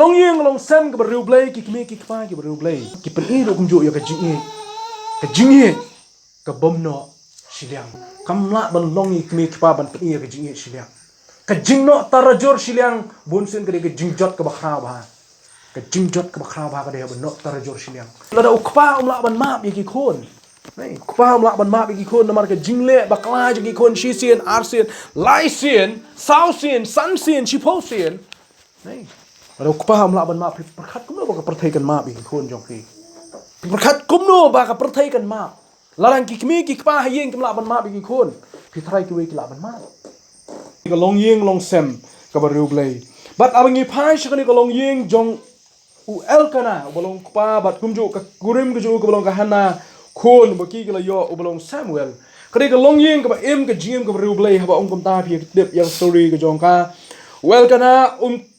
long yeng long sem ke RIEWBLEI ki kme ki kpa ki RIEWBLEI ki pen i ro kum jo ya ka jingi ka bom no shiliang kam la ban long i kme kpa ban pen i ka jingi shiliang ka jing no tarajor shiliang bun sen ka jingjot ka bakha ba ka jingjot ka bakha ba ka de ban no tarajor shiliang la da ukpa la ban map ki khon nei ukpa la ban map ki khon mar ka jingle bakla ki khon shi sien ar sien lai sien sao sien san sien shi po sien neiเราคุปหามละบันมาประคัดกุมโนบากประเทศกันมาอีกคนจงกีประคัดกุมโนบากประเทศกันมาละลังกิกมีกิกป้าให้ยิงกำละบันมาอีกคนพี่ไทยกิเวกิละบันมาก็ลงยิงลงเซมกับRIEWBLEIบัดอาบังยีพายชกันนี่ก็ลงยิงจงอุเอลกันนะอุบลงคุปาบัดกุมจุกับกุริมกุจูกับลงกับฮันนาคนเมื่อกี้ก็เลยย่ออุบลงซามูเอลก็ได้ก็ลงยิงกับเอ็มกับจิมกับRIEWBLEIฮะว่าองค์กรตาเพียงเด็บยังสตอรี่กับจงกาเวลกันนะ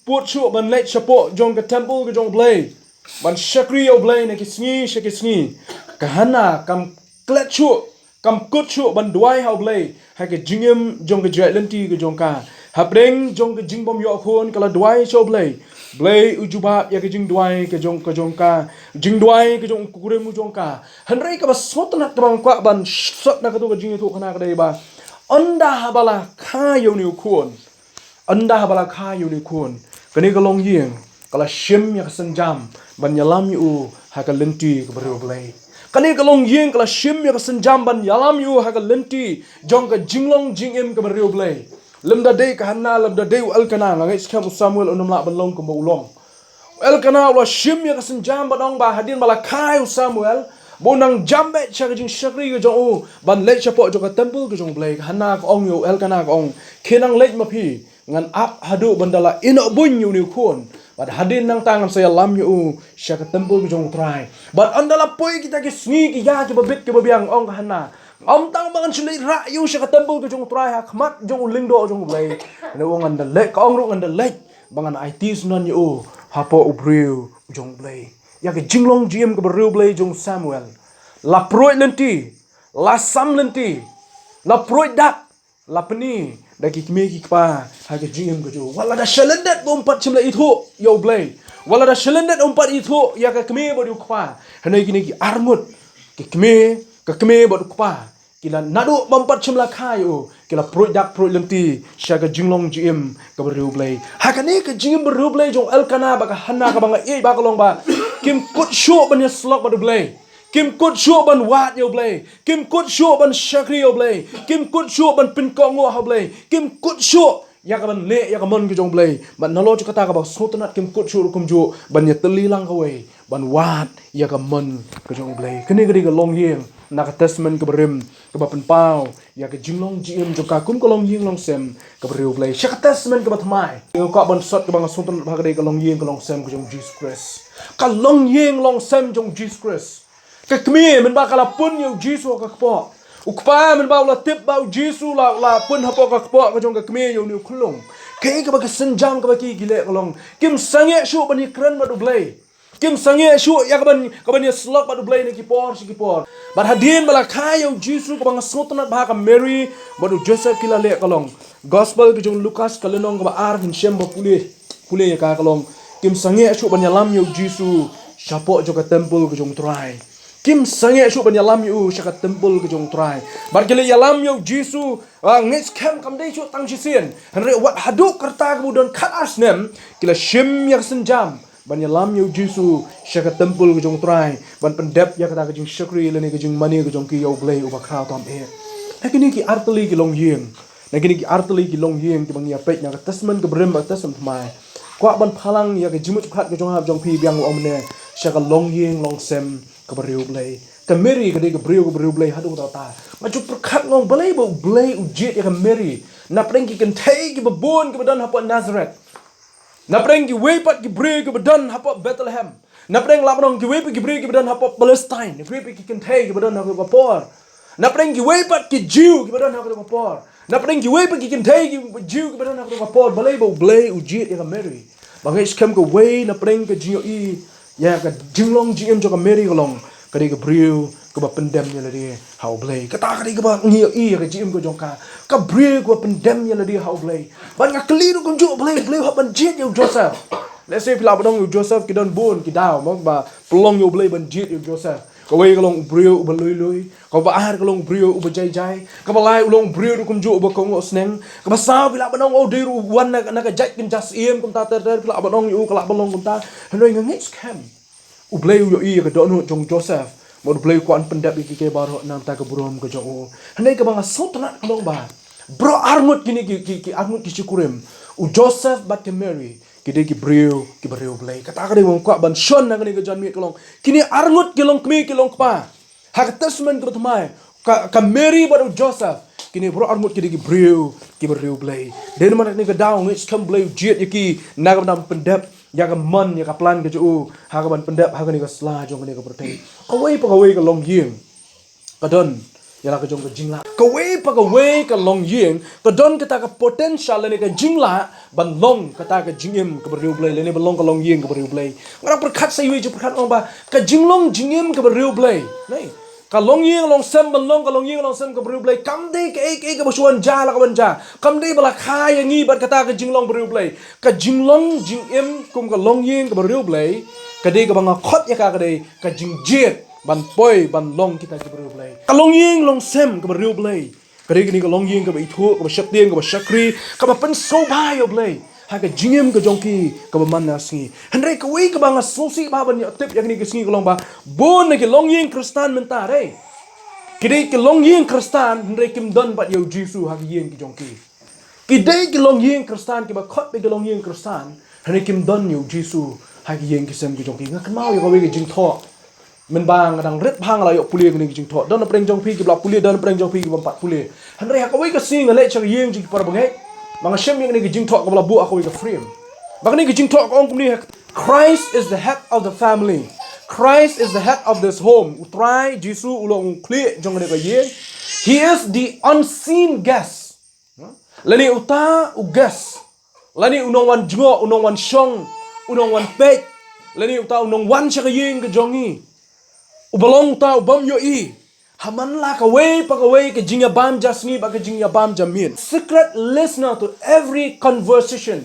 ปวดชั่วบันเล็กเฉพาะจงกับเทมเพิลกับจงBLEIบันชักรีเอาBLEIในกิสงี้ชักกิสงี้กับฮันน่ากำเกล็ดชั่วกำกุดชั่วบันดวยเอาBLEIให้กับจิงมจงกับเจริญตีกับจงกาฮับเร่งจงกับจิงบอมยอคนกับละดวยชั่วBLEIอุจุบาบอยากกับจิงดวยกับจงกาจิงดวยกับจงกุเรมุจงกาฮันไรกับสมตนักบังกว่าบันสดนักตัวกับจิงทุกขณะก็ได้บ้าอันดาฮาบาลาข้าอยู่นิวควรอันดาฮาบาลาข้าอยู่นิวควรก็นี่ก็ลงยิงก็ละชิมอยากสัญจำบัญญัติอยู่หากลินตีกับRIEWBLEIก็นี่ก็ลงยิงก็ละชิมอยากสัญจำบัญญัติอยู่หากลินตีจงกับจิงลงจิงเอ็มกับRIEWBLEIลำดับเดย์กับฮันนาลำดับเดย์อัลกานาหลังไอ้สแคมอุซามุเอลอุนมละบันลงกับบูลงอัลกานาว่าชิมอยากสัญจำบันองบาฮัดดินมาละคายอุซามุเอลบนังจัมเบชากจิงชักรีกับจงอูบันเล็กเฉพาะจงกับเทมเพิลกับจงBLEIฮันนาก็องอยู่อัลกานาก็องเคนังเล็กมาพี่งั้นอัพฮัดูบันดาละอินอบุญอยู่นิวคนบัดฮัดินนั่งตั้งsaya lamอยู่ชักเทมเพิลกับจงทรายบัดอันดาละปุยkitaกิสงีกิยากิบบิดกิบเบียงองกับฮันนาตั้งบังชุลิระอยู่ชักเทมเพิลกับจงทรายหักมัดจงลิงโดจงBLEIในวงอันดาเล็กก็องรุ่งอันดาเล็กบางอันไอทีสนั่นอยู่ฮับอุบริวจงBLEIอยากจิงลงจิมกับRIEWBLEIจงซามูเอลลาโปรยเลนตีลาซัมเลนตีลาโปรยดักลาปนีได้กิเมกิป้าให้กับจิมก็จูวันละได้เชลเลนเด็ดปัดชิมเลยอีทุโยBLEIวันละได้เชลเลนเด็ดปัดอีทุอยากกับเมบดูป้าให้ในกินกิอาร์มุดกิเมบดูป้ากิลานาดูปัดชิมละข้าอยู่กิลาโปรยดักโปรยเลนตีใช้กับจิงลงจิมกับRIEWBLEIหากนี้กับจิมRIEWBLEIจงเอลกานาบักฮันนากับบังเอ๋ยบักลงบ่ากิมกุดชัวบันยาสล็อกบัดBLEIกิมกุดชัวบันวาดอยู่BLEIกิมกุดชัวบันชักรีอยู่BLEIกิมกุดชัวบันเป็นกองงัวอยู่BLEIกิมกุดชัวอยากบันเละอยากมันก็จงBLEIบันนรกจุกตากับสุตนัดกิมกุดชัวรุมจูบันยาตลีลังเขาไว้บันวาดอยากมันก็จงBLEIคืนนี้ก็ดีก็ลงยิงนักเทสมันกับริมกับเป็นเป้าอยากจิงลงจิมจุกาคุ้มก็ลงยิงลงเซมกับRIEWBLEIชักเทสมันกับทำไมเดี๋ยวก็บันสดกับบางสุตนัดพากันดีก็ลงยิงก็ลงเซมก็จงJesus Christก็ลงยิงลงเซมจงJesus Christก็ขมีมันบ้ากระปุ่นอยู่จีสูกับปออุกป้ามันบ้าละติบบ้าจีสูละปุ่นหับปอกับปอก็จงกับขมีอยู่นิ้วขลุ่งแค่ก็บ้ากสัญจำก็บ้ากี่กิเลสก็ลงกิมสังเกตชูบันนี้เคลื่อนมาดูBLEIกิมสังเกตชูอยากบันนี้สล็อกมาดูBLEIในกี่ปอนสิกี่ปอนบัดฮัดดินมาละข้าอยู่จีสูกับบางสมุทรนัดบ้ากับเมรี่มาดูโจเซฟกิลาเล่ก็ลงกอสเปลก็จงลูคัสก็เลยน้องกับอาร์วินเชมบ้าpulle ya kaก็ลงกิมสังเกตชูบันยาลัมอยู่จีสูเฉพาะจงกับเทมเพิลก็จงทรายกิมสังเกตชูบันยาลัมอยู่ชักเทมเพิลก็จงทรายบัดกิเลยยาลัมอยู่จีสูเงสแคมคำได้ชูตั้งชิเซียนเรียกว่าฮัดูกระตากบุดอนคัดอาสเนมกิเลยชิมอยากสัญจำบันยาลัมอยู่จีสูชักเทมเพิลก็จงทรายบันเป็นเดบอยากกระตากก็จงชักรีเลยนี่ก็จงมันนี่ก็จงกิโยBLEIอุปคราวตอมเอแต่กินี่กิอาร์ตลีกิลงยิงแต่กินี่กิอาร์ตลีกิลงยิงกิบางอย่างเป็ดอย่างเทสมันกับริมกับเทสมันทำไมกว่าบันพลังอยากจะจิมุดขัดก็จงหาจงพีเบียงเอาเน่ชักลงยิงลงเซมกับRIEWBLEIกับเมรี่ก็ได้กับRIEWBLEIฮัดดูต่อตามาจุดประคัดลงBLEIบอกBLEIอุจิตอยากกับเมรี่นับเร่งกินเทย์กับบุญกับดันฮับปอนนาซาเรตนับเร่งกิเวปัดกิบรีกับดันฮับปอนเบธเลเฮมนับเร่งลาบนองกิเวปัดกิบรีกับดันฮับปอนปาเลสไตน์กิเวปัดกินเทย์กับดันฮับปอนปอร์นับเร่งกิเวปัดกิจิวกับดันฮับปอนปอร์นับเร่งกิเวปัดกินเทย์กับจิวกับดันฮับปอนปอร์BLEIบอกBLEIอุจิตอยากกับเมรี่บางทีสแคมก็เว้ยนับเร่งก็จิงอีอยากกับจิงลงจิมจกับเมรี่ก็ลงก็ได้กับRIEWก็แบบเป็นเดมอย่างนี้เฮาBLEIก็ตาก็ได้กับเงียอีกับจิมก็จงกากับRIEWก็เป็นเดมอย่างนี้เฮาBLEIบางอย่างกลีดูกันจู่BLEIฮับบันจิตอยู่โจเซฟ let's say pila badong Joseph ki don bon ki daw mo ba pelong yo blay ban jit yo Joseph ka way kalong brio ba lui ka ba ar kalong brio ba jai ka ba lai ulong brio kum ju ba kong osneng ka ba sa pila badong o diru wan na ka jat kin jas iem kum ta ter pila badong yo kala balong kum ta hanoi ngit scam u blay yo I ka don jong Joseph mo blay ko an pendap ki ke baro nam ta ka burom ka jo hanai ka ba sotna kalong ba bro armut kini ki armut ki syukurim u Joseph bat ke Mary kide ki brio blay kata ka ding ko ban shon na kini ka jan mi kalong kini arngut kilong kmi kilong pa hak tasman ko tmai ka Mary bat u Joseph kini bro arngut kide ki brio blay den man ni ka down it's come blay jet yaki na ka dam pendap ya ka man ya ka plan ka ju ha ka ban pendap ha ka ni ka sla jong ni ka protein away pa away ka long ying kadon yala ka jong ka jingla ka LONG-IING ka don kata ka potential ni ka jingla ban long kata ka jingim ka RIEWBLEI lene ban long ka LONG-IING ka RIEWBLEI ngara perkat sa iwi ju perkat ong ba ka jinglong jingim ka RIEWBLEI nei ka LONG-IING long sem ban long ka LONG-IING long sem ka RIEWBLEI kam dei ka ek ka basuan ja la ka ban ja kam dei bala khai ngi bat kata ka jinglong RIEWBLEI ka jinglong jingim kum ka LONG-IING ka RIEWBLEI ka dei ka banga khot ya ka dei ka jingjet ban poi ban long kita ke RIEWBLEI ka LONG-IING long sem ke RIEWBLEI ka dei ka LONG-IING ka ba ithu ka ba syaktian ka ba syakri ka ba pen soba yo blei ha ka jingem ka jongki ka ba man na singi handai ka wei ka ba nga sosi ba ban tip yak ni ka singi ka long ba bon na ke LONG-IING kristan menta re ki dei ke LONG-IING kristan handai kim don bat yo jisu ha ka yeng ki jongki ki dei ke LONG-IING kristan ki ba khot be ke LONG-IING kristan handai kim don yo jisu ha ka yeng ki sem ki jongki nga kamau yo ka wei ka jing tho men bang kadang ret hang la yo pulia kini jing tho don preng jong pi ki blak pulia don preng jong pi ki bampat pulia handai ha ka wei ka sing le chak yeng jing par bangai manga shem yang ni jing tho ka bla bu aku ka frame bang ni jing tho ka ong kumni Christ is the head of the family Christ is the head of this home utrai jisu ulong kli jong ni ka yeng he is the unseen guest lani uta u guest lani unong wan jingo unong wan shong unong wan pek lani uta unong wan chak yeng ka jongi ubalong ta ubam yo I haman la ka way pa ka way ka jingya bam jasni ba ka jingya bam jamin secret listener to every conversation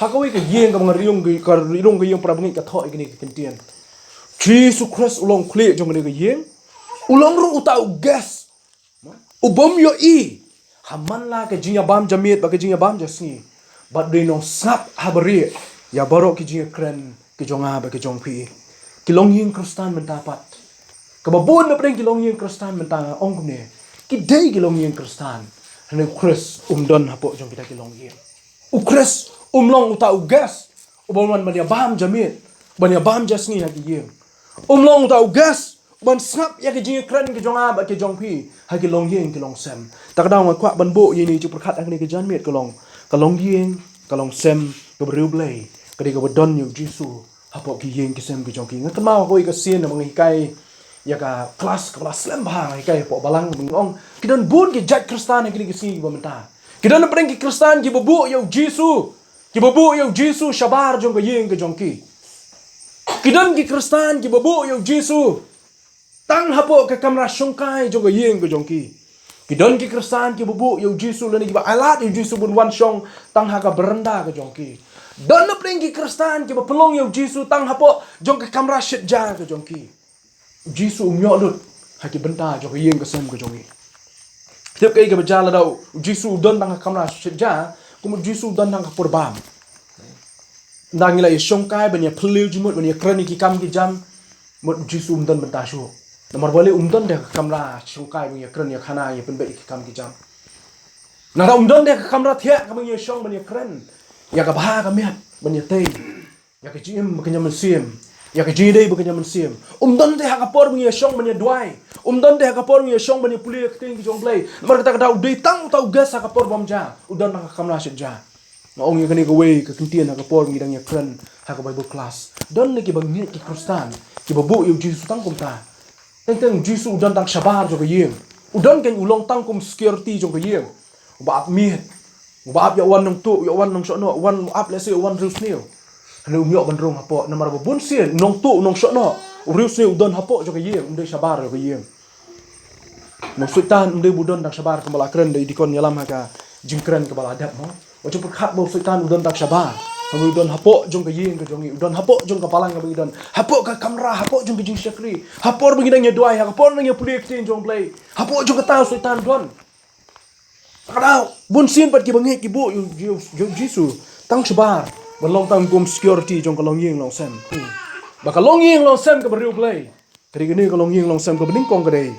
ha ka way ka yeng ka mga riyong ka yung para bangi ka tho igni ka kentian Jesus Christ ulong kli jong ni ka yeng ulong ru uta u gas ubam yo I haman la ka jingya bam jamit ba ka jingya bam jasni but they no snap habari ya baro ki jingya kren ki jonga ba ki jong pi ki LONG-IING kristan mendapat kababon na preng ki LONG-IING kristan mentanga ong kumne ki dei ki LONG-IING kristan hane Chris don hapo jong kita ki LONG-IING u Chris long uta u gas ubon man bam jamit ban bam jasni ha ki yeng long uta u gas ban snap ya ki jing kran ki jonga ba ki jong pi ha ki LONG-IING ki long sem tak daw ma kwa ban bo yini ju perkhat ang ni ki jan met ka LONG-IING ka long sem ka RIEWBLEI kadi ka don yo jisu hapo ki yeng ki sem ki jong ki nga kamao ko ka sin na mga hikay ya ka kelas lem ba hikay po balang mong ki don bun ki jat kristan ki ki singi ba menta ki don preng ki kristan ki bubu yo jisu shabar jong ka yeng ki jong ki don ki kristan ki bubu yo jisu tang hapo ka kamra shongkai jong ka yeng ki jong ki don ki kristan ki bubu yo jisu lani ki ba alat yo jisu bun wan shong tang ha ka berenda ka jong ki don na preng ki kristan ki ba pelong yo jisu tang hapo jong ka kamra shit ja ka jong ki jisu umyo lut ha ki benta jong ka yeng ka sem ka jong ki tep kai ka ba jala daw jisu don tang ka kamra shit ja kum jisu don tang ka purbam nang ila shong kai ban ya phliu jimut ban ya krani ki kam ki jam mot jisu don benta shu nomor bale don de ka kamra shong kai ban ya kran ya khana ya pen be ki kam ki jam na da don de ka kamra thia ka ban ya shong ban ya kran ya ka bah ka miat ban ya tei ya ka jim ba ka nyam sim ya ka jidei ba ka nyam sim don de ha ka por ban ya shong ban ya duai don de ha ka por ban ya shong ban ya pulia ka ting ki jong play mar ka ta da dei tang tau gas ha ka por bam ja don ka kamra shit ja ma ong ya ka ni ka way ka kintian ha ka por ngi dang ya kran ha ka bible class don ne ki bang ni ki kristan ki babu yo jisu tang kum ta teng jisu don tang shabar jo ka yeng don ken ulong tang kum security jo ka yeng ba mi ba ya wan nong tu ya wan nong so no wan up let's say wan real snail hanu myo ban rong hapo na mar bun sien nong tu nong so no real snail don hapo jo ka yeng de shabar jo ka yeng mo suitan de budon dang shabar ka bala kren de dikon yalam ha ka jingkren ka bala dap mo Macam perkat bau setan udon tak sabar. Kami udon hapok jong ke ying ke jong udon hapok jong ke palang ke udon. Hapok ke kamera, hapok jong ke jing syakri. Hapok bagi nang doai, hapok nang pulih tin jong play. Hapok jong ke tahu setan don. Kadang bun sin pat ki bangek ki bu yu Jisu tang sabar. Balong tang gum security jong ke LONG-IING long sem. Baka LONG-IING long sem ke RIEWBLEI. Kari ke ni ke LONG-IING long sem ke bening kong ke dei.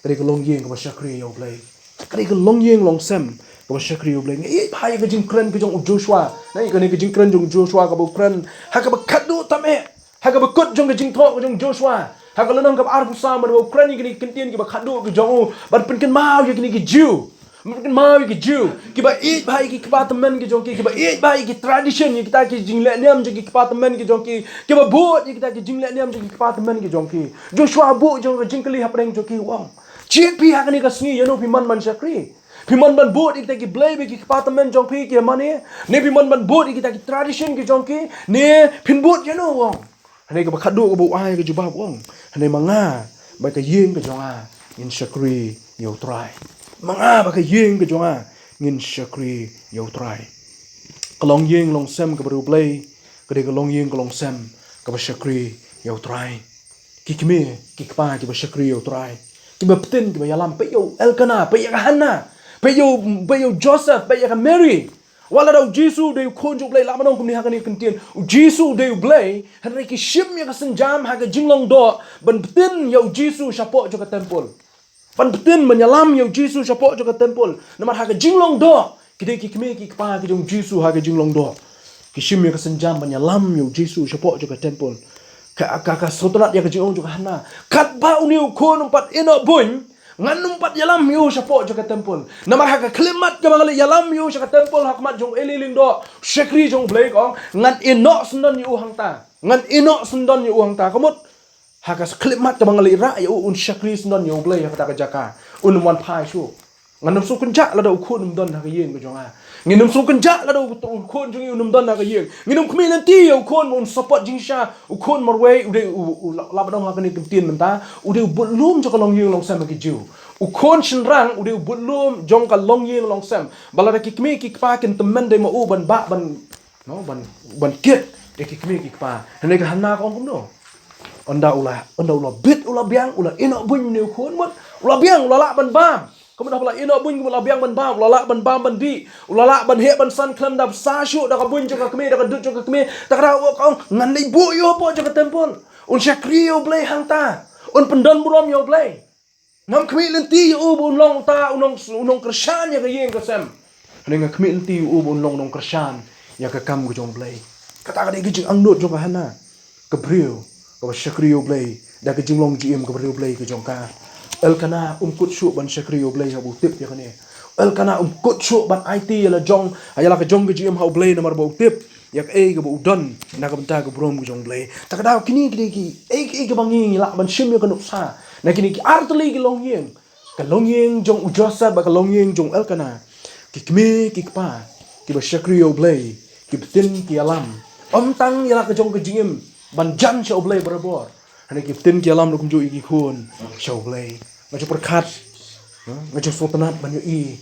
Kari ke LONG-IING ke syakri RIEWBLEI. Kari ke LONG-IING long sem ke syakri RIEWBLEI. Eh bahaya ke jing kren ke jong Joshua. Nai ke ni ke jing kren jong Joshua ke bu kren. Ha ke bakadu tame. Ha ke bakut jong ke jing thok ke jong Joshua. Ha ke lenong ke ar busa ma bu kren ke ni kentien ke bakadu ke jong ban penken mau ke ni ke Jew. Mungkin mau ke Jew. Kiba eat bahai ke department ke jong ki. Kiba eat bahai ke tradition ke kita ke jing le niam jong ki department ke jong ki. Kiba buat kita ke jing le niam jong ki department ke jong ki. Joshua bu jong ke jing kali hapreng jong ki wang. Cik pi ha ke ni ka sngi yano pi man syakri. Pi man buat kita ke blay ke department jong pi ke mane. Ne pi man buat kita ke tradition ke jong ki. Ne pin buat yano wang. Hane ke bakadu ke bu ai ke jubah wang. Hane manga ba ke yeng ke jong a in syakri yo try. Mga baka yeng ke jonga ngin syakri yo try. Kalong yeng long sem ke RIEWBLEI, ke kalong yeng ke long sem ke syakri yo try. Kikme kikpa ke syakri yo try. Kiba petin ke yalam pe yo Elkanah, pe ya Hannah, pe yo Joseph, pe ya Mary. Wala daw Jisu de konjo blay la manong kumni hakani kentien. Jisu de blay hanre ki shim ya kasenjam ha ke jinglong do ban petin yo Jisu syapo jo ke temple. Pan betin menyalam yang Jisu sapok juga temple. Namar haga jinglong do. Kide ki kme ki pa ki jong Jisu haga jinglong do. Kishim ya kesenjam menyalam yang Jisu sapok juga temple. Ka sotrat ya ke jinglong juga hana. Kat ba uni ukon umpat eno bun. Ngan umpat yalam yu sapok juga temple. Namar haga klimat ke mangali yalam yu juga temple hakmat jong eliling do. Syakri jong blay kong ngan eno sendan yu hangta. Ngan eno sendan yu hangta. Kamut hakas klimat ke bangali ra ya un syakri sendon yo blay kata ka jaka un wan pai shu nganum su kunja la do kun don ha yeng ko jonga nginum su kunja la do kun jong un don ha yeng nginum khmi lan ti yo kun un support jingsha u kun marway ude la badong ha ni tin menta ude bulum jo ka LONG-IING long sam ki ju u kun shinrang ude bulum jong ka LONG-IING long sam balada ki kmi ki pa ken temen de ma u ban ba ban no ban kit de ki kmi ki pa ne ka hanna ko kum no Onda ulah bit ulah biang ulah ino bun ni khun mot ulah biang ulah la ban bam kamu dah ulah ino bun ulah biang ban bam ulah la ban bam ban di ulah la ban he ban san klam dap sa shu dak bun joka kme dak dut joka kme tak ra kong ngan nei bu yo po joka tempon un syakri yo blay hang ta un pendon burom yo blay ngam kme lenti yo bun long ta unong kershan ya yeng kesem dengan kme lenti yo bun long kershan ya ka kam go jong blay kata ka de gi ang nut joka hana ke brio ke syakri RIEWBLEI da ke jinglong GM ke RIEWBLEI ke jongka Elkanah kut syuk ban syakri RIEWBLEI ha bu tip ya kane Elkanah kut syuk ban IT ya jong ayala ke jong ke GM ha blay namar bu tip ya ke ke bu don na ke benta ke brom ke jong blay tak da kini ki ke bangi la ban shim ya ke nuksa na kini ki artli ke LONG-IING jong Joseph ba ke LONG-IING jong Elkanah ki kme ki pa ki ba syakri RIEWBLEI ki betin ki alam tang ya ke jong ke GM ban jan shau blay berabor hane ki tin ki alam lukum jo iki khun shau blay ngaju perkat ngaju sultanat ban yo i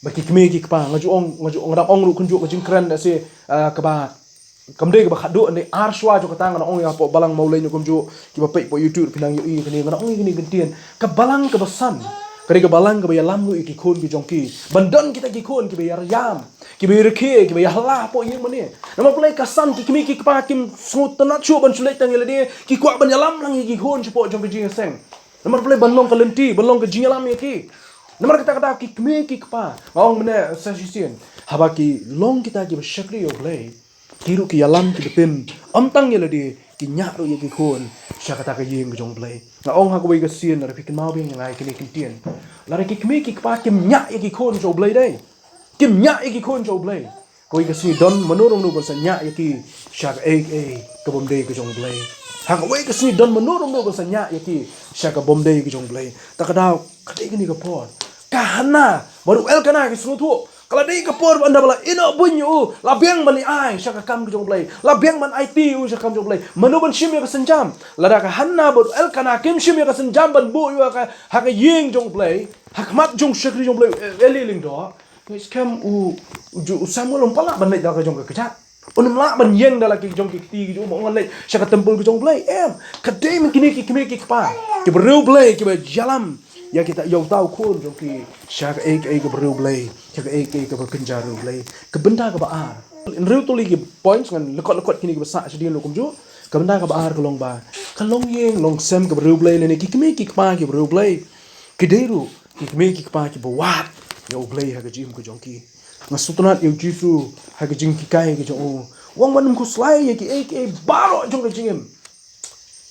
baki kme ki kpa ngaju ngada ong lu kun jo ngajing kran da se ka ba kamde ka ba khadu ne ar shwa jo katang na ong ya po balang maulai nyukum jo ki ba pe po YouTube pinang yo i kini ngada ong kini gentien ka balang ka basan kare ka balang ka ba yalam lu iki khun ki jongki bandan kita ki khun ki ba yam ki ba reke ki ba hala po yeng mane nama play kasan ki kimi ki pa kim sultanat chu ban sulai tang yele ki kwa ban yalam lang ki khun po jong ki jing seng nama play ban long ka lenti ban long ka jing yalam ki nama kata ki kimi ki pa ngong mane sasisien haba ki long kita ki ba syakri yo play kiru ki yalam ki betin tang yele ki nyak ro ye ki khun syakata ka yeng jong play na ong ha ko bai ka sien na pikin mau bing ngai kini kintien la ki kimi ki pa kim nyak ye ki khun jo play dai kim nyak ye ki khun jo play ko ka si don manurong no sa nyak ye ki syak ka bom dei ka jong play ha ko ka si don manurong no sa nyak ye ki syak ka bom dei ka jong play ta ka daw ka dei ni ka por ka hana baru Elkanah ki sutu kalau dei ka por anda bala ino bunyu la biang bali ai syak ka kam ka jong play la biang man IT u syak kam jong play manu ban shim ya ka senjam la da ka hana baru Elkanah kim shim ya ka senjam ban bu yu ka ha ka yeng jong play hakmat jong syakri jong play eliling do Ngai scam u Samuel pala ban lek ka jong ka kejat. Unum la ban yeng dala ki jong ki ti ki mo ngan lek sya ka tempel ki jong blai kadai min kini ki pa ki beru blai ki ba jalam ya kita yo tau kun jong ki sya ka ke beru blai sya ka ke ba kenjar blai ke benda ka ba ar in real to li ki points ngan lekot kini ki ba sa sedien lo kum ju ke benda ka ba ar ka long yeng long sem ka beru blai le ni ki pa ki beru blai ki deru ki pa ki ba wat yo blai ha ka jim ko jong ki ngasutnat yo jisu ha ka jing ki kai ki jong wang manum ko slai ki baro jong ka jingem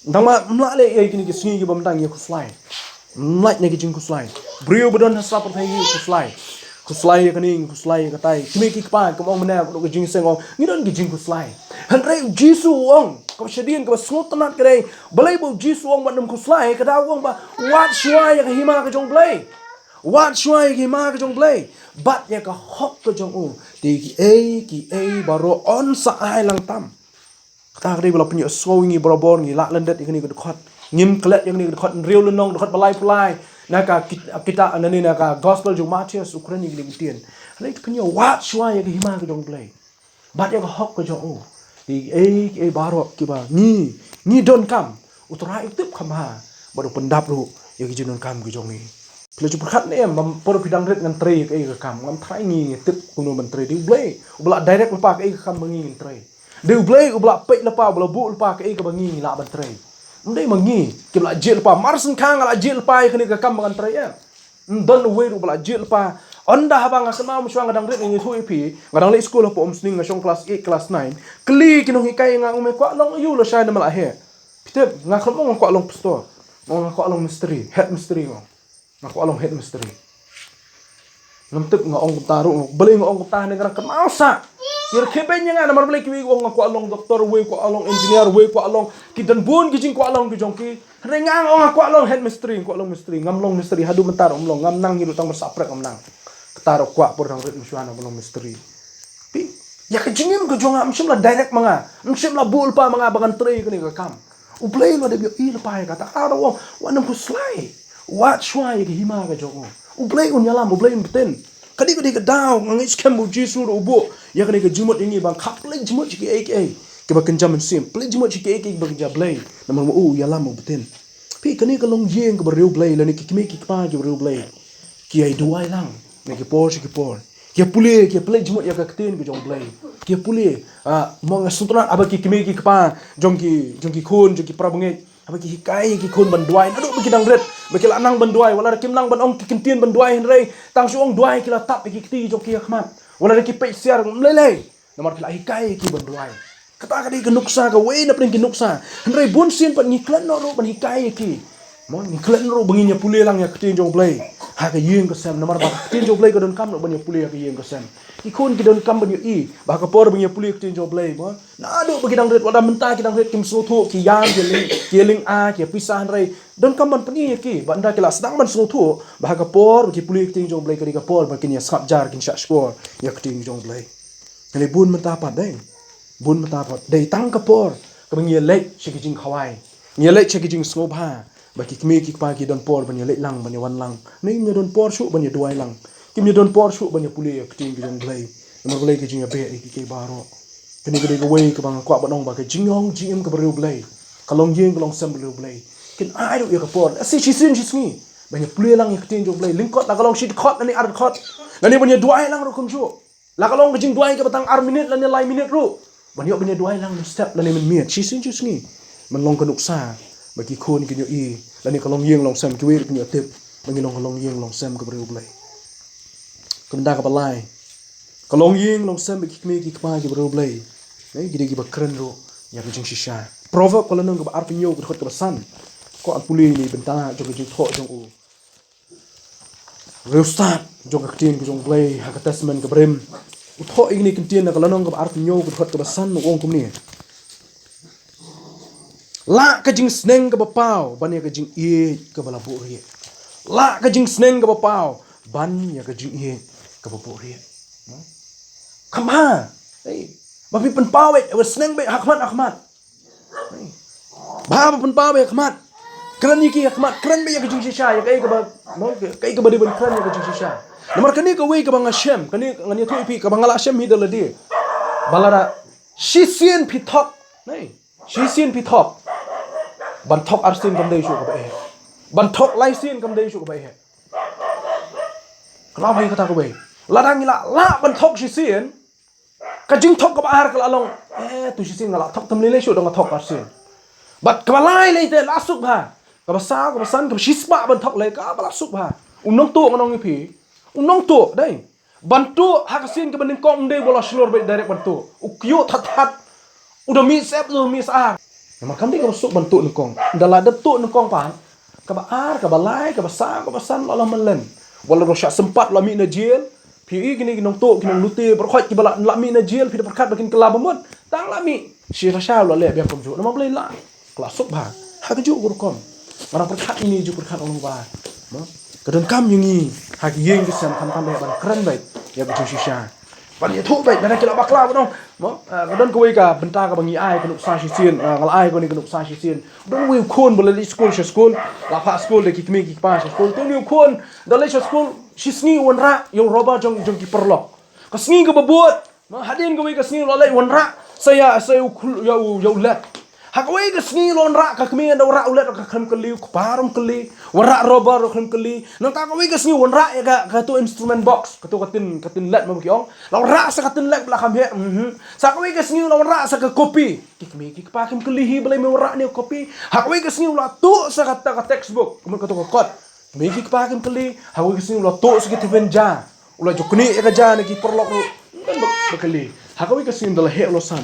dama mla le kini ki singi ki bamtang ye ko slai mlat ne ki jing ko slai brio bodon ha sa perthai ko slai ka ning ko slai ka tai ki pa ko mong mana ko jing sengong ngidon ki jing ko slai han re jisu wang ko shadien ko sutnat ka dai balai bo jisu wang manum ko slai ka da wang ba wat shwa ya ka hima ka jong blai wat shwa ki ma ka jong blai bat ya ka hok ka jong ti ki baro on sa ai lang tam kata kali bala punya sowingi borobor ngi la landet ikani ko dekat ngim klet yang ni dekat real lenong dekat balai naka kita anani naka gospel jong Matius Ukraini gili gitien lai kanya wat shwa ya ki hima ka jong blai bat ya ka hok ka jong ti baro ki ba ni don kam utra itip kama baru pendap ru ya ki jinon kam ki jong ni Pila cuba kat ni por pidang red ngan tray ke kam ngam try ni tip kuno menteri di blay ubla direct lepa ke kam bangi tray di blay ubla pek lepa ubla bu lepa ke bangi la ban tray ndai mangi ke bla jil lepa marsen kang la jil lepa ke kam bangan tray ya don we ubla jil lepa onda habang asma mu swang ngadang red ngi thu pi ngadang le school po omsning ngasong class 8 class 9 kli kinong hikai nga ume kwa long yu lo shay na mala he pitep nga khamong kwa long pastor nga kwa long mystery head mystery aku along head mystery namtip nga ong taru beli nga ong tah negara kenasa kir kebenya nga namar beli kiwi ong aku along doktor we ko along engineer we ko along kidan bun kijing ko along kijongki rengang ong aku along head mystery ko along mystery ngam long mystery hadu mentar omlong ngam nang hidu tang bersaprek ngam nang ketaro kwa por dang rit musyana long mystery pi ya kijingim ko jonga msim la direct manga msim la bul pa manga bagan tray kini ka kam uplay lo de bi il pa kata ara wong wanam ko slide wat shwa ye hima ka jongo ublay un yalam ublay beten kadi ka daw ngis kembu jisu ro bo ya kadi ka jumot ini bang kapleng jumot ki ke ba kenjam sim pleng jumot ki ba kenjam blay namar mo yalam beten pi kani ka long yeng ka real blay lani ki ki pa ki real blay ki ai duai lang ne ki por ki pule ki pleng jumot ya ka kten ki jong blay ki pule mo nga suntran aba ki ki pa jong ki khun jong ki prabnge apa ki hikai ki khun banduai adu bagi dang red bagi lanang banduai wala kim nang ban ong ki kimtien banduai henrei tang su ong duai kila tap ki kti jo ki khmat wala ki pe siar lele namar kila hikai ki banduai kata kadi ke nuksa ka we na pring ki nuksa henrei bun sin pan ni klan no ro ban hikai ki mon ni klan ro bangi nya pule lang ya kti jo blai ha ka yeng ka sem namar ba kti jo blai ka don kam no ban ya pule ka yeng ka sem ikun ki don kam ban yu ba ka por ban ya pule kti jo blai mo na adu bagi dang red wala mentah ki dang red kim so thu ki yang ki ling a ki pisan rei don kam ban pani ki banda kila sedang ban so thu ba ka por ki pule kti jo blai ka ka por ba kin ya sap jar kin sha skor ya kti jo blai kali bun mentah pa dai bun mentah pa dai tang ka por ka ban ya lek shi ki jing khawai ya lek shi ki jing snob ha ba ki ki pa ki don por ban ya lek lang ban ya wan lang nei nya don por shu ban ya duai lang kim ya don por shu ban ya pule ya kti ki jong blai nomor blai ki jing ya be ki baro kini gede ke way ke bang kwa banong ba ke jingyong jim ke beru blai kalong yeng kalong sem beru blai kin ai do ya ke por si chisin chisni banyak pule lang ya ketin jo blai lingkot la kalong shit khot nani ar khot nani banyak duai lang ro kum ju la kalong ke jing duai ke batang ar minute nani lai minute ro banyak duai lang step nani men miet chisin chisni man long ke nuksa bagi khon ke yo nani kalong yeng long sem ke we ke yo tip bagi long kalong yeng long sem ke beru blai kemda ka balai kalong yeng long sem ki kme ki kpa ki beru blai nei gidi ki bakren ro ya ke jing shisha proverb kalau nang ke ar pinyo ke khot ke san ko an puli ni bentana jong ke jing tho jong u real start jong ke tin ke jong blai ha ke testament ke brem u tho igni ke tin na kalau nang ke ar pinyo ke khot ke san ong kum ni la ke jing sneng ke bapau ban ya ke jing ke bala bu ri la ke jing sneng ke bapau ban ya ke jing ke bu ri kama babi pen pawe sneng be ahmad ba pen pawe ahmad kran yiki ahmad kran be ya ke jing shisha ya kai ke ba no kai ke badi ban kran ya ke jing shisha Nomor kani ka wei ka bang Hashem, kani ngani tu pi ka bang Hashem hi dala di. Balara shisien pithok, nei. Shisien pithok. Banthok arsin kam dei shu ka ba. Banthok laisin kam dei shu ka ba. Kalau hai kata ka wei. Ladang ila la banthok shisien. Ka jing thok ka ba har ka along. Tu shisien ngala thok tam le shu dong thok arsin. Bat ka lai le te la suk ba. Ka ba sa ka ba san ka shispa banthok le ka ba la suk ba. Unong tu ngonong pi. Unong tu dai. Bantu hakasin ke bening kong dei bola slur baik direct bantu. Ukyo that. Udah mi sep tu mi sa. Memang kan dia ka masuk bantu nengkong. Dalam detuk nengkong pan. Ka ba ar ka ba lai ka ba sa ka ba san la melen. Wala rosyak sempat la mi na jail. Pi gini ginong tu ginong lute berkhot ki bala la mi na jail pi berkat bakin kelab mon. Tang la mi. Si rasa la le biar kom ju. Nama boleh la. Kelasuk ba. Ha ke ju kom. Orang berkat ini ju berkat orang ba. Kadang kam yang ni hak yang kesam tam le ban keren baik ya betul shisha ban ya thu baik dan kila bakla dong mo kadang kau ka benta ka bangi ai ka nuk sa shisien ngal ai ko ni ka nuk sa shisien dong wi khon bole school la pa school de kitmi ki pa school tu ni khon dale school shisni wanra yo roba jong ki perlok ka sngi ka babut hadin ko wi ka sngi la wanra saya yo let Hakawai ke sengi lon rak ka kemi ada rak ulat ka khem keli parum keli warak roba ro khem keli nang ka kawai ke sengi won rak ya ka tu instrument box ka tu katin let mo kiong la rak sa katin let bla kham he sa kawai ke sengi lon rak sa ka kopi ki kemi ki pa khem keli hi bla me rak ni kopi hakawai ke sengi la tu sa ka textbook kemen ka tu ka kot kemi ki pa khem keli hakawai ke sengi la tu sa ki tevenja ula jokni ka ja ni ki perlok ro bekeli hakawai ke sengi dal he lo san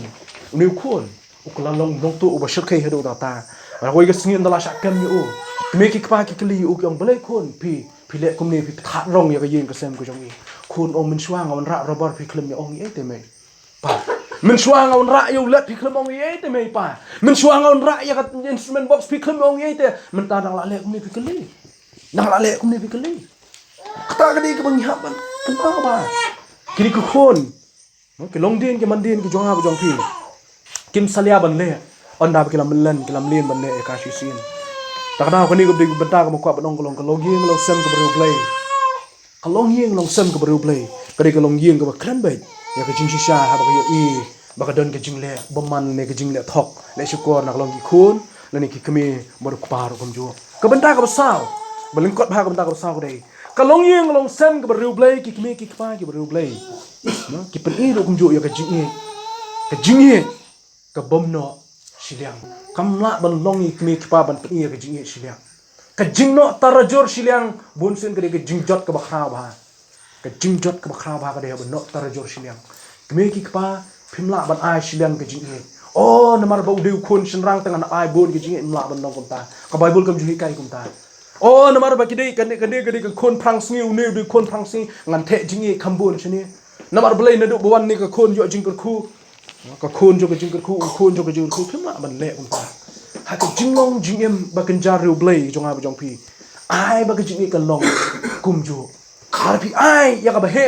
ni khon ukla long tu uba shakai hedo data koi ga singin dala shakam yu me ki pa ki kli u kyong balai khon pi le kum ne pi that rong ya ga yin ka sem ko jong ni khon ong min swang on ra robot pi klem ya ong ye te me pa min swang on ra yu let pi klem ong ye te me pa min swang on ra ya ka instrument box pi klem ong ye te min ta dang la le kum ne pi kli dang la le kum ne pi kli kata ga di ka bang ha ban kan ba kini ku khon ke long din ke man din ke jong ha jong pi Kim salia ban le onda kilam len ban le ka shisin takda ko ni ko di benta ko ko banong ko long yeng long sem ko RIEWBLEI kalong yeng long sem ko RIEWBLEI kadi ko long yeng ko kran bai ya ka jing shisha ha ba yo i ba ka don ke jing le boman ne ke jing le thok le shukor nak long ki khun le ni ki kemi mor ko par ko jo ka benta ko saw baling kot ba ko benta ko saw ko dei kalong yeng long sem ko RIEWBLEI ki kemi ki pa ki RIEWBLEI no ki pen i ro ko jo ya ka jing e ka bom no shiliang kam la ban long i kmi kpa ban pi ka jing shiliang ka jing no tarajor shiliang bun sen ka jing jot ka bakha ba ka jing jot ka bakha ba ka de ban no tarajor shiliang kmi ki kpa phimla ban ai shiliang ka jing oh namar ba udu khon shinrang tang na ai bon ka jing imla ban nong ta ka bible kam juhi kai kum ta oh namar ba kidei kan ka khon prang sngi u ne du khon prang sngi ngan the jing khambon chini namar blai na du bon ni ka khon yo jing ka khu ka khon jo ka jing ku khon jo ka jing ku phim la ban le kum ta ha ka jing long jing em ba kan jar RIEWBLEI jong ha ba jong pi ai ba ka jing ka long kum jo ka pi ai ya ka ba he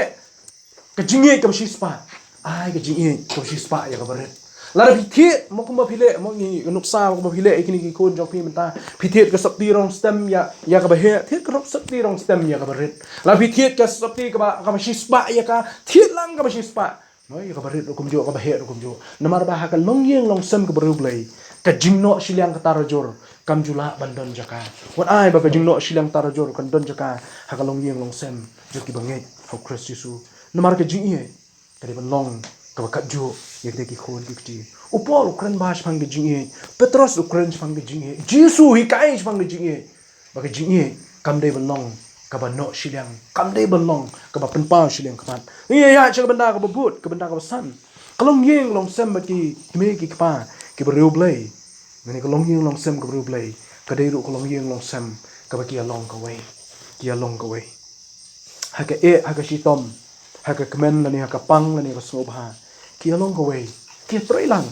ka jing ka shi spa ai ka jing ka shi spa ya ka ba re la ra pi thiet mo kum ba pi le mo ni nuk sa mo ba pi le ikini ki khon jong pi man ta pi thiet ka sap ti rong stem ya ka ba he thiet ka rop sap ti rong stem ya ka ba re la pi thiet ka sap ti ka ba shi spa ya ka thiet lang ka ba shi spa Noi ka barit kum jo ka bahet kum jo namar ba ha ka long yeng long sem ka RIEWBLEI ka jingno shiliang ka tarajor kam jula bandon jaka wat ai ba ka jingno shiliang tarajor kan don jaka ha ka long yeng long sem jo ki bangai ho Christ Yesu namar ka jing ye ka de ban long ka ba ka jo ye de ki khon ki ti upol ukran ba shpang ka jing ye Petros ukran shpang ka jing ye Jesu hi kai shpang ka jing ye ba ka jing ye kam de ban long ka ba no shiliang kam de ban long ka ba pen pa shiliang ka ya cha benda ka babut ka benda ka san kalong yeng long sem ba ki me ki pa ki RIEWBLEI ngani kalong yeng long sem ka RIEWBLEI ka dei ru kalong yeng long sem ka ba ki along ka way ha ka shi tom ha ka kmen la ni ha ka pang la ni ka so ba ki along ka way ki troi lang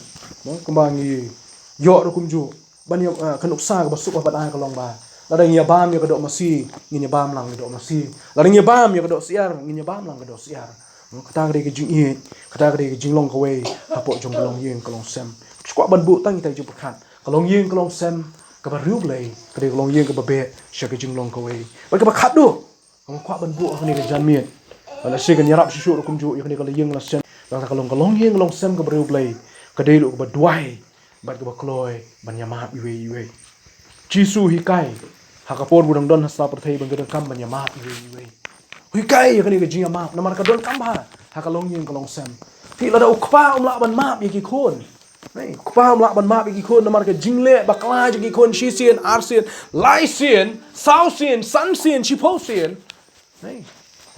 no ka ba ngi yo ru kum ju ban yo kanuk sa ka ba su ba ai ka long ba la ring ya bam ya ka do masi ngi bam lang do masi la ring ya bam ya ka do siar ngi bam lang ka do siar kata ka jing e kata ka jing long ka way hapo jong long yeng ka long sem squat ban bu tang tai ju pakhat ka long yeng ka long sem ka ba RIEWBLEI ka long yeng ka ba be sha ka jing long ka way ba ka ba khat do kwa ban bu ka ni ka jan miet la se kan yarap shu kum ju ya ni ka yeng la sen la ka long yeng long sem ka breu blai ka dei lu ba duai ba ka ba kloi ban yama iwe jisu hi kai ha ka por budang don hasta perthei ban ka kam ban yama iwe hi kai ka ni ka jinga ma na mar ka don kam ha ka long yeng ka long sem ti la da ukpa la ban ma bi ki khon nei ukpa la ban ma bi ki khon na mar ka jingle bakla ji ki khon shi sien ar sien lai sien sao sien san sien chi po sien nei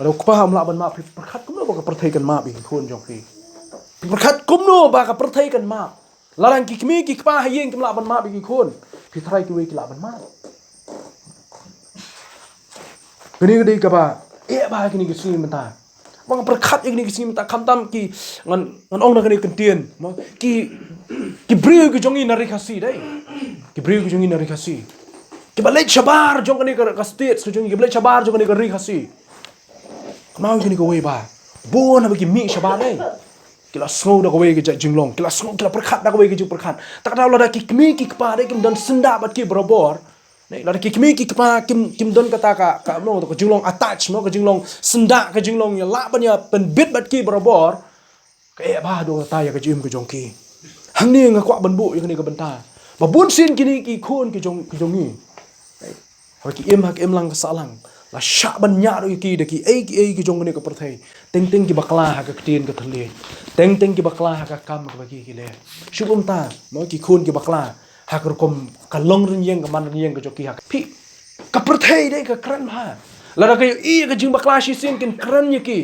เราก็พาหมละบันมาประคัดกุมโนบกับประเทศกันมาบีกคนจงพีประคัดกุมโนบกับประเทศกันมาลาลังกิกมีกิกป้าให้ยิงกุมละบันมาบีกคนพี่ไทยกิเวกิละบันมาคนนี้ก็ดีกับว่าบ้าคนนี้ก็ซีมันตาบางประคัดอย่างนี้ก็ซีมันตาคำตั้มกี่งันองนักนี้กันเตียนมั้งกี่บริวก็จงอินนาริคาซีได้กี่บริวก็จงอินนาริคาซีกี่บัลเลชบาร์จงกันนี้ก็สเตทจงกี่บัลเลชบาร์จงกันนี้ก็ริคาซีmau kini kau weba, bon apa kini mie syabat ni, kila snow dah kau wei kerja jinglong, kila snow kila perkat dah kau wei kerja perkat, tak tahu lah dah kini kipar ni kim don sendak bat kini berabor, ni lah kini kipar kim don kata kak no tu jinglong attach no jinglong sendak jinglong yang lak banyak penbit bat kini berabor, kayak bah dua kata ya kejim kejongki, hang ni ngak kuat benbuk yang ni kebentar, babun sin kini kikun kejongi, hak im lang kesalang. La syak banyak tu ki deki ki jong ni ke perthai teng ki bakla ha ka ktien ka thale teng ki bakla ha ka kam ka bagi ki le shubum ta mo ki khun ki bakla ha ka kom ka long rin yeng ka man rin yeng ka joki ha pi ka perthai dei ka kran ha la da ka ka jing bakla shi sin kin kran ye ki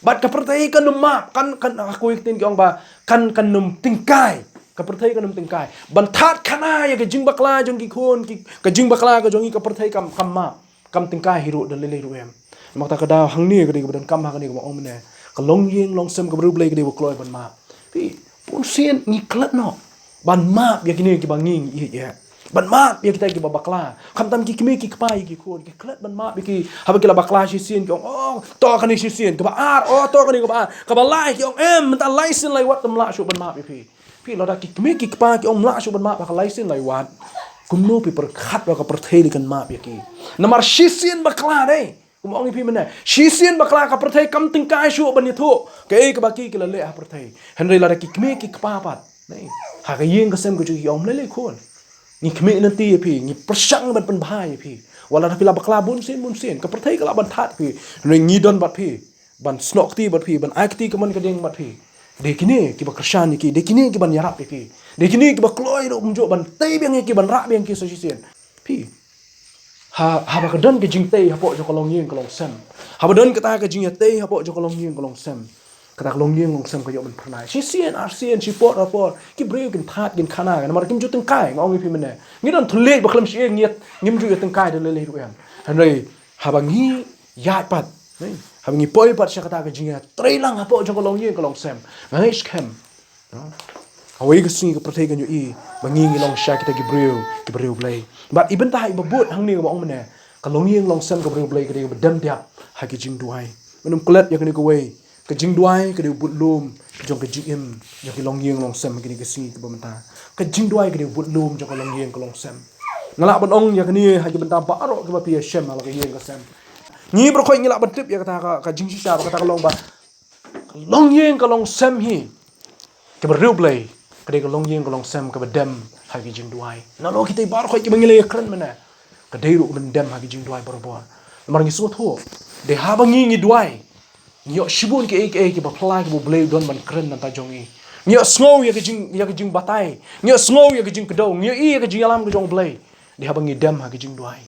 bat ka perthai ka num ma kan aku iktin ki ong ba kan num tingkai ka perthai ka num tingkai ban that khana ye ka jing bakla jong ki khun ki ka jing bakla ka jongi ka perthai kam ma kam tingkai hiru dan lele ruem mak ta kada hang ni kadi kemudian kam hang ni ko om ne ka long yeng long sem ka bru blai kadi kloi ban ma pi pun sien ni klat no ban ma ya kini ki banging ya ban ma ya kita ki babakla kam tam ki kimi ki kpai ki ko ki klat ban ma ki haba ki la bakla shi sien ki oh to kan ni shi sien ka ba ar oh to kan ni ka ba lai ki ong ta lai sin lai wat tam la shu ban ma pi lo da ki kimi ki kpai ki ong la shu ban ma ka lai sin lai wat kumno pi perkhat wa ka perthai kan ma bi ki namar shisian bakla dei kum ong pi mena shisian bakla ka perthai kam tingkai shu ban thu ke ka baki ki la le ha perthai henry la ki kme ki kpa pat nei ha ka yeng ka sem ko ju yom le khon ni kme na ti pi ni persang ban pen bhai pi wala pi la bakla bun sin ka perthai ka la ban that pi ni don bat pi ban snok ti bat pi ban akti ka man ka deng bat pi de kini ki ba kershan ki de kini ki ban yarap pi de kini ki ba kloi ro mjo ban tei beng ki ban rak beng ki so sien pi ha ba ka don ki jing tei ha po jo kolong yeng kolong sem ha ba don kata ka jing ya tei ha po jo kolong yeng kolong sem kata kolong yeng kolong sem ka yo ban pranai si sien ar sien si pot rapor ki breu kin that kin khana kan mar kim ju teng kai ngong pi mene ngi don thule ba klam si ngiet ngim ju teng kai de le ru yan hanrei ha ba ngi ya pat nei ha ba ngi poi pat sha kata ka jing ya trei lang ha po jo kolong yeng kolong sem ngai scam awai ke sini ke perthai kan yo i bangi long sha kita ki breu blai but iben ta hai babut hang ni ba ong mane ka long yeng long sem ka breu blai ka de dam dia ha ki jing duai menum klet ya ni ko wei ka jing duai ka de but lum jong ka jing im ya ki long yeng long sem ki ni ke sini ke bamta ka jing duai ka de but lum jong ka long yeng ka long sem ngala ban ong ya ni ha ki benta ba ro ka ba pi shem ala ka yeng ka sem ni bro khoi ngila ban tip ya kata ka jing sha ka ta ka long ba long yeng ka long sem hi ke breu blai kade ka long yeng ka long sem ka badam ha ki jing duai na lo kita bar khoi ki bangile kran mana ka dei ru ban dam ha ki jing duai bor mar ngi so tho de ha bangi ngi duai nyo shibun ke ki ba pla ki bo blai don ban kran na ta jongi nyo snow ya ki jing batai nyo snow ya ki jing kdo nyo i ya ki jing alam ka jong blai de ha bangi dam ha ki jing duai